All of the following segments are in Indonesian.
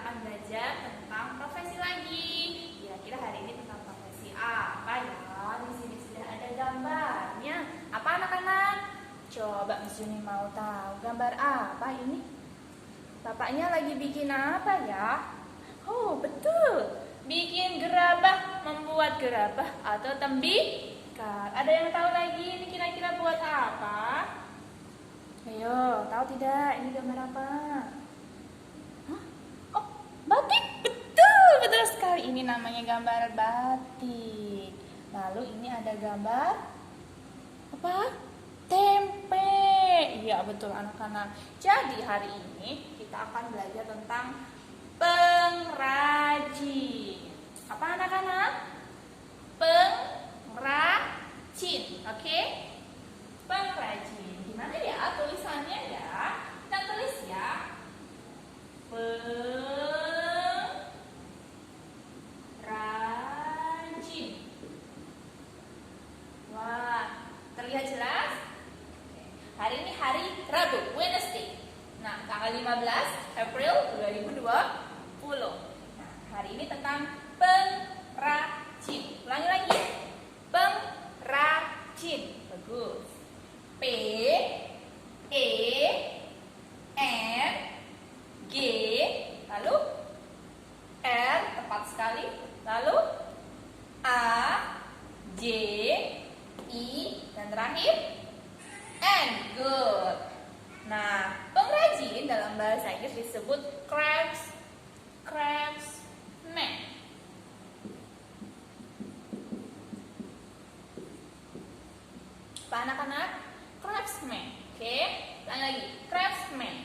akan belajar tentang profesi lagi. Kira-kira hari ini tentang profesi apa ya? Di sini sudah ada gambarnya. Apa anak-anak? Coba Miss Juni mau tahu gambar apa ini? Bapaknya lagi bikin apa ya? Oh, betul. Bikin gerabah, membuat gerabah atau tembikar. Ada yang tahu lagi ini kira-kira buat apa? Ayo, tahu tidak? Ini gambar apa? Hah? Oh, batik. Betul sekali. Ini namanya gambar batik. Lalu ini ada gambar apa? Tempe. Iya, betul anak-anak. Jadi hari ini kita akan belajar tentang pengrajin. Apa anak-anak? Pengrajin. Oke? Pengrajin. Gimana ya tulisannya ya? Kita tulis ya. Pengrajin. Wah, terlihat jelas? Hari ini hari Rabu, Wednesday. Nah, tanggal 15 April 2020. Nah, hari ini tentang pengrajin. Ulangi lagi. Pengrajin. Bagus. P E N G lalu R, tepat sekali. Lalu A J I dan terakhir N. Good. Nah, pengrajin dalam bahasa Inggris disebut craftsman. Apa anak-anak? Craftsman. Oke, ulang lagi. Craftsman.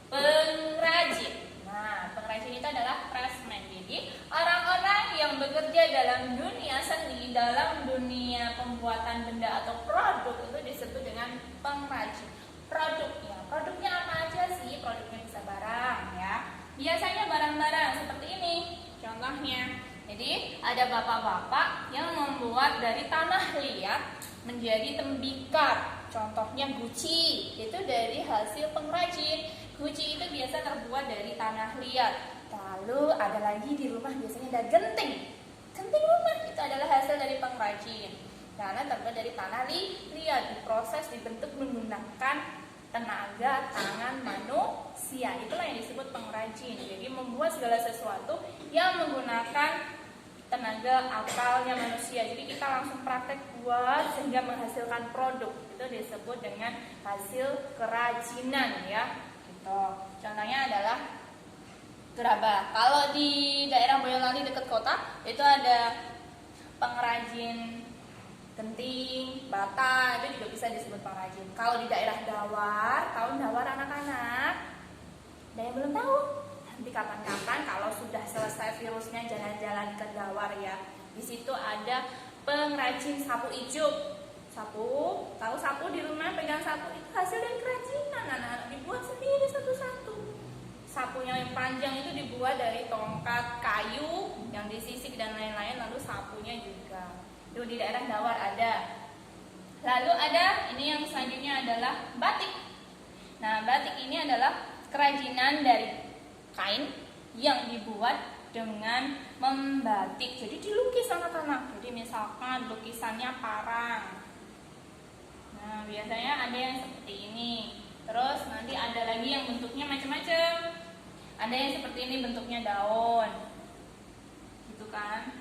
Pengrajin. Nah, pengrajin itu adalah craftsman. Jadi, orang-orang yang bekerja dalam dunia seni, dalam dunia pembuatan benda atau produk itu disebut dengan pengrajin. Produknya apa aja sih? Produknya bisa barang ya. Biasanya barang-barang seperti ini. Contohnya, jadi ada bapak-bapak yang membuat dari tanah liat menjadi tembikar. Contohnya guci, itu dari hasil pengrajin. Guci itu biasa terbuat dari tanah liat. Lalu ada lagi di rumah biasanya ada genting. Genting rumah itu adalah hasil dari pengrajin. Karena terbuat dari tanah liat, diproses, dibentuk menggunakan tenaga tangan manusia. Itulah yang disebut pengrajin. Jadi membuat segala sesuatu yang menggunakan tenaga akalnya manusia. Jadi kita langsung praktek buat sehingga menghasilkan produk. Itu disebut dengan hasil kerajinan ya. Gitu. Contohnya adalah gerabah. Kalau di daerah Boyolali dekat kota itu ada pengrajin genting, bata, itu juga bisa disebut pengrajin. Kalau di daerah Dawar, tahu Dawar anak-anak? Ada yang belum tahu? Nanti kapan-kapan kalau sudah selesai virusnya jalan-jalan ke Dawar ya. Di situ ada pengrajin sapu ijuk. Tahu sapu di rumah pegang sapu itu hasil dari kerajinan anak-anak, dibuat sendiri satu-satu. Sapunya yang panjang itu dibuat dari tongkat kayu yang disisik dan lain-lain, lalu sapunya juga. Itu di daerah Dawar ada. Lalu ada ini yang selanjutnya adalah batik. Nah, batik ini adalah kerajinan dari kain yang dibuat dengan membatik. Jadi dilukis anak-anak. Jadi misalkan lukisannya parang. Nah, biasanya ada yang seperti ini. Terus nanti ada lagi yang bentuknya macam-macam. Ada yang seperti ini bentuknya daun. Gitu kan?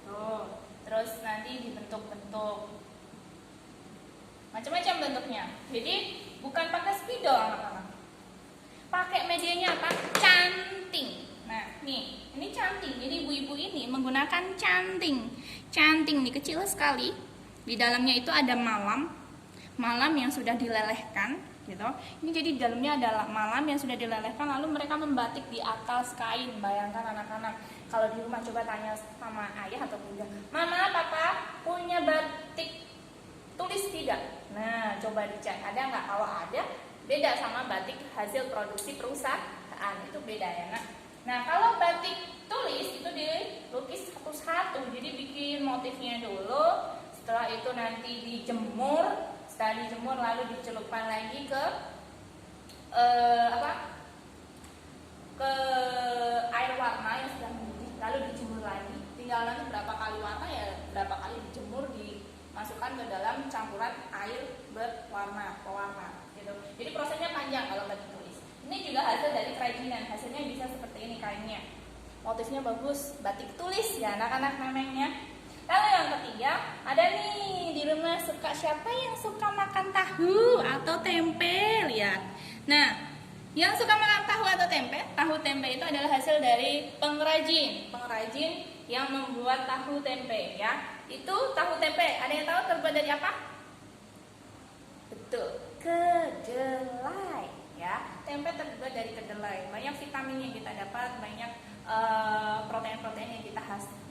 Tuh. Terus nanti dibentuk-bentuk. Macam-macam bentuknya. Jadi bukan pakai spidol anak-anak. Pakai medianya apa? Canting. Nah, nih, ini canting. Jadi ibu-ibu ini menggunakan canting. Canting nih kecil sekali. Di dalamnya itu ada malam yang sudah dilelehkan, gitu. Ini jadi di dalamnya ada malam yang sudah dilelehkan, lalu mereka membatik di atas kain. Bayangkan anak-anak, kalau di rumah coba tanya sama ayah atau bunda, Mama, Papa punya batik tulis tidak? Nah, coba dicek, ada nggak? Kalau ada, beda sama batik hasil produksi perusahaan, itu beda ya nak. Nah, kalau batik tulis itu dilukis satu-satu, jadi bikin motifnya dulu. Setelah itu nanti dijemur, setelah dijemur lalu dicelupkan lagi ke apa ke air warna yang sudah mendidih, lalu dijemur lagi. Tinggal nanti berapa kali warna ya berapa kali dijemur, dimasukkan ke dalam campuran air berwarna pewarna gitu. Jadi prosesnya panjang kalau batik tulis. Ini juga hasil dari kerajinan, hasilnya bisa seperti ini kainnya. Motifnya bagus, batik tulis ya anak-anak namanya. Lalu yang ketiga, ada nih di rumah siapa yang suka makan tahu atau tempe, lihat. Nah, yang suka makan tahu atau tempe itu adalah hasil dari pengrajin yang membuat tahu tempe ya. Itu tahu tempe, ada yang tahu terbuat dari apa? Betul, kedelai ya. Tempe terbuat dari kedelai, banyak vitamin yang kita dapat, banyak protein-protein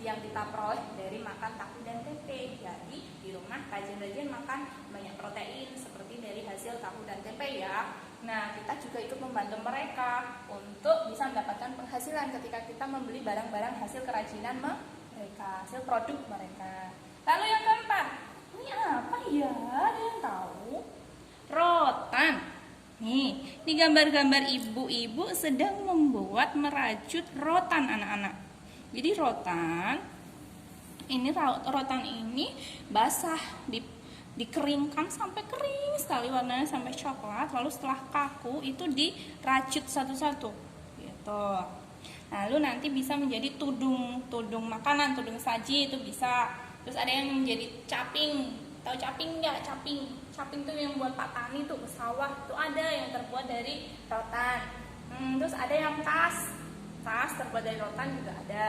yang kita peroleh dari makan tahu dan tempe. Jadi di rumah rajin-rajin makan banyak protein seperti dari hasil tahu dan tempe ya. Nah, kita juga ikut membantu mereka untuk bisa mendapatkan penghasilan ketika kita membeli barang-barang hasil kerajinan mereka, hasil produk mereka. Lalu yang keempat, ini apa ya? Ada yang tahu? Rotan. Nih, di gambar-gambar ibu-ibu sedang merajut rotan anak-anak. Jadi rotan ini basah, dikeringkan sampai kering sekali warnanya sampai coklat, lalu setelah kaku itu dirajut satu-satu gitu. Lalu nanti bisa menjadi tudung makanan, tudung saji itu bisa. Terus ada yang menjadi caping. Tahu caping nggak? Caping tuh yang buat Pak Tani tuh ke sawah, tuh ada yang terbuat dari rotan. Terus ada yang tas terbuat dari rotan juga ada.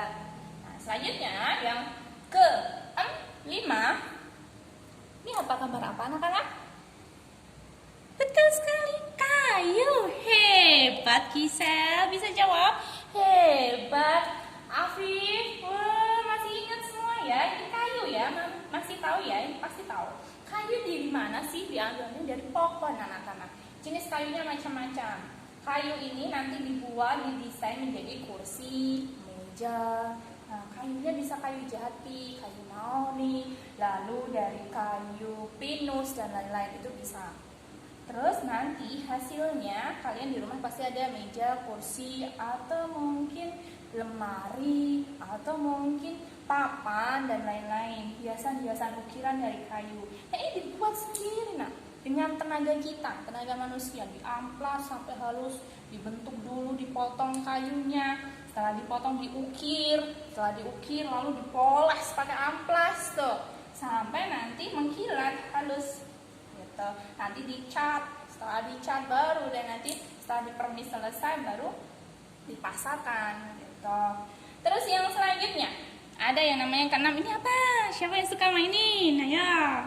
Nah, selanjutnya yang ke-5, ini apa gambar apa anak-anak? Betul sekali, kayu. Hebat Kisel, bisa jawab? Hebat Afif, wah masih ingat semua ya, ini kayu ya, masih tahu ya, ini pasti tahu. Kayu di mana sih? Diambilnya dari pohon anak-anak. Jenis kayunya macam-macam. Kayu ini nanti dibuat, didesain menjadi kursi, meja. Nah, kayunya bisa kayu jati, kayu mahoni, lalu dari kayu pinus dan lain-lain itu bisa. Terus nanti hasilnya kalian di rumah pasti ada meja, kursi, atau mungkin lemari, atau mungkin papan dan lain-lain, hiasan-hiasan ukiran dari kayu. Nah, ini dibuat sendiri dengan tenaga kita, tenaga manusia, diamplas sampai halus, dibentuk dulu, dipotong kayunya, setelah dipotong diukir, lalu dipoles pakai amplas tuh, sampai nanti mengkilat halus. Gitu. Nanti dicat, setelah dicat baru dan nanti setelah dipermis selesai baru dipasarkan. Gitu. Terus yang selanjutnya ada yang namanya yang ke-6, ini apa? Siapa yang suka mainin? Nah ya,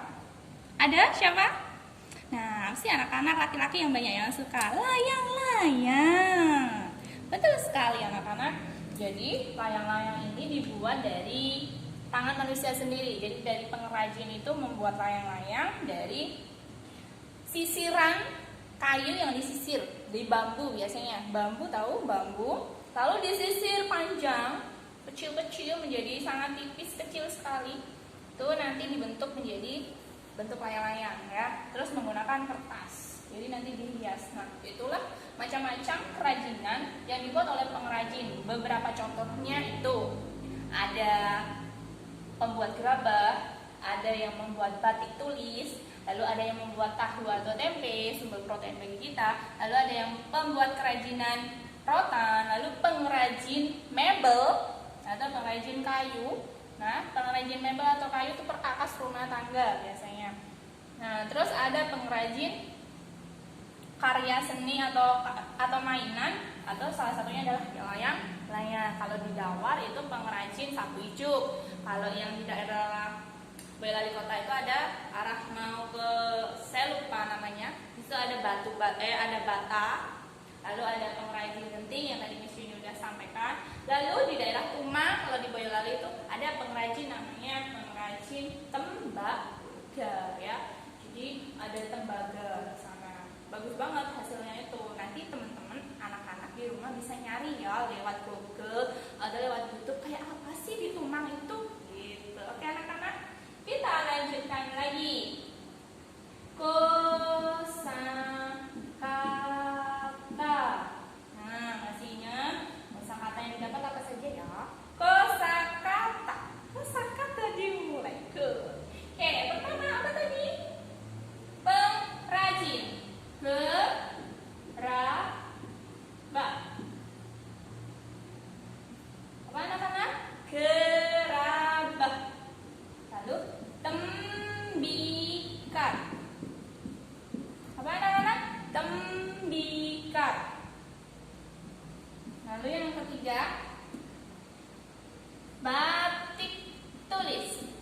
ada siapa? Nah, pasti anak-anak laki-laki yang banyak yang suka layang-layang. Betul sekali anak-anak. Jadi layang-layang ini dibuat dari tangan manusia sendiri. Jadi dari pengrajin itu membuat layang-layang dari sisiran kayu yang disisir di bambu biasanya. Bambu, tahu bambu? Lalu disisir panjang, kecil-kecil menjadi sangat tipis, kecil sekali. Itu nanti dibentuk menjadi bentuk layang-layang ya. Terus menggunakan kertas. Jadi nanti dihias. Nah, itulah macam-macam kerajinan yang dibuat oleh pengrajin. Beberapa contohnya itu ada pembuat gerabah, ada yang membuat batik tulis, lalu ada yang membuat tahu atau tempe, sumber protein bagi kita, lalu ada yang pembuat kerajinan rotan, lalu pengrajin mebel atau pengrajin kayu. Nah, pengrajin mebel atau kayu itu perkakas rumah tangga biasanya. Nah, terus ada pengrajin karya seni atau mainan, atau salah satunya adalah layang-layang. Kalau di Dawar itu pengrajin sapu ijuk. Kalau yang di daerah Boyolali Kota itu ada arah mau ke saya lupa namanya. Itu ada ada bata. Lalu ada pengrajin genting yang tadi Miss Yuni sudah sampaikan. Lalu di daerah Kumang, kalau di Boyolali itu ada pengrajin namanya pengrajin tembaga ya. Jadi ada tembaga di sana. Bagus banget hasilnya itu. Nanti teman-teman anak-anak di rumah bisa nyari ya lewat Google atau lewat YouTube kayak apa sih di Tumang itu gitu. Oke anak-anak, kita lanjutkan lagi. Kosa kata Gerabah. Apa anak-anak? Gerabah. Lalu tembikar. Apa anak-anak? Tembikar. Lalu yang ketiga, batik tulis.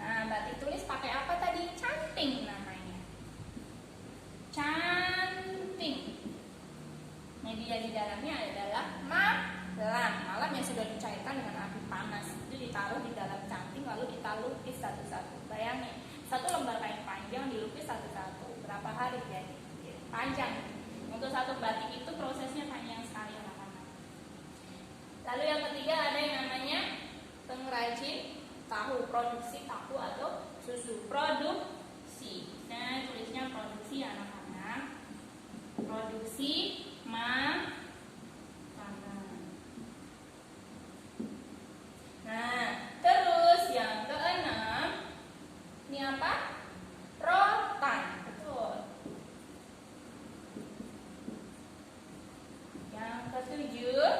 Nah, batik tulis pakai apa tadi? Canting namanya. Canting. Media di dalamnya adalah malam. Malam yang sudah dicairkan dengan api panas. Itu ditaruh di dalam canting lalu kita lukis satu-satu. Bayangin, satu lembar kain panjang dilukis satu-satu. Berapa hari jadi? Panjang. Untuk satu batik itu prosesnya panjang sekali anak-anak. Lalu yang ketiga ada yang namanya pengrajin tahu, produksi tahu atau susu. Produksi. Nah, tulisnya produksi anak-anak. Produksi makanan. Nah, terus yang keenam, ini apa? Rotan. Betul. Yang ketujuh,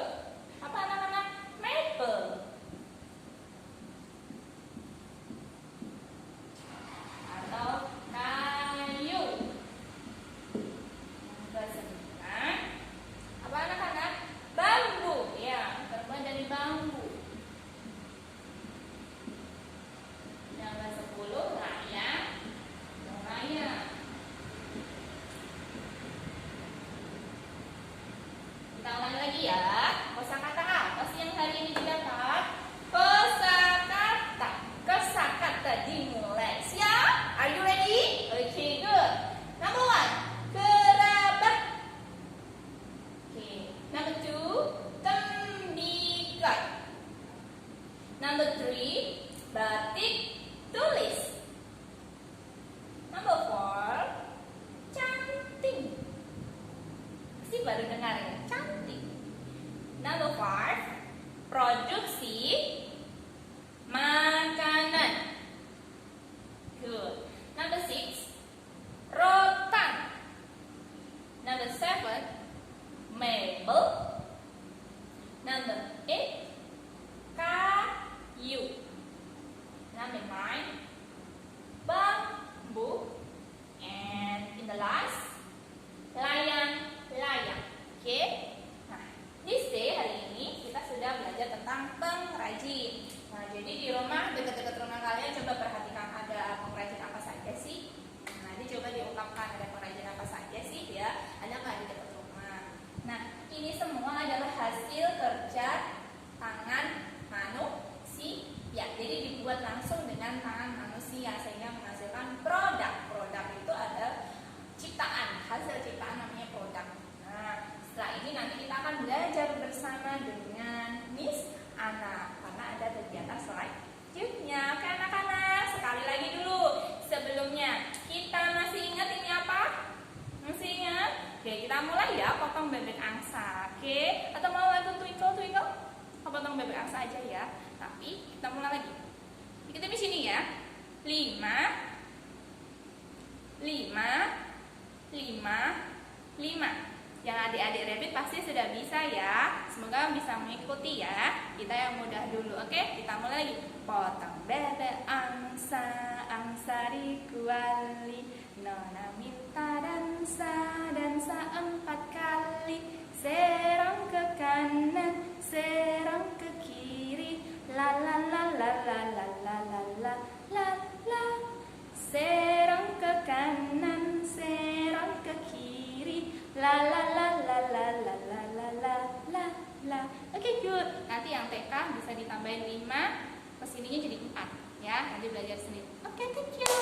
apa anak-anak? Maple. Atau kayu. Yang kesembilan, apa anak-anak? Bambu. Ya, terbuat dari bambu. Yang ke-10, layang. Layang. Kita ulangi lagi ya. Kosakata apa sih yang hari ini didapat? Kosakata. Kosakata dimulai. Siap? Are you ready? Okay, good. Number 1, gerabah. Okay. Number 2, tembikar. Number 3, batik tulis. Number 4, canting. Pasti baru dengar ya, canting. Number 5, produksi makanan. Good. Number 6, rotan. Number 7, maple. Number 8, kayu. Number 9, bambu. And in the last, layang-layang. Okay? Nah, this day hari ini kita sudah belajar tentang pengrajin. Nah, jadi di rumah, dekat-dekat rumah kalian coba perhatikan ada pengrajin apa saja sih. Nah, ini coba diungkapkan ada pengrajin apa saja sih ya. Ada nggak di dekat rumah? Nah, ini semua adalah hasil kerja tangan manusia. Jadi dibuat langsung dengan tangan manusia sehingga menghasilkan produk. Produk itu ada ciptaan, hasil ciptaan namanya produk. Nah, setelah ini nanti kita akan belajar bersama dengan Miss Ana karena ada kegiatan selanjutnya. Oke anak-anak, sekali lagi dulu sebelumnya kita masih ingat ini apa? Masih ingat? Oke, kita mulai ya, potong bebek angsa. Oke, atau mau lagu twinkle? Potong bebek angsa aja ya. Tapi kita mulai lagi. Kita di sini ya. 5 Yang adik-adik rabbit pasti sudah bisa ya. Semoga bisa mengikuti ya. Kita yang mudah dulu, oke? Kita mulai lagi. Potong bebek angsa, angsa dikuali. Nona minta dansa, dansa 4 kali. Serong ke kanan, serong ke kiri. La la la la la la la la la la la. Serong ke kanan, serong ke kiri. La la la la la la la la la la la. Oke, good. Nanti yang TK bisa ditambahin 5, kesininya jadi 4 ya. Nanti belajar sendiri. Oke, thank you.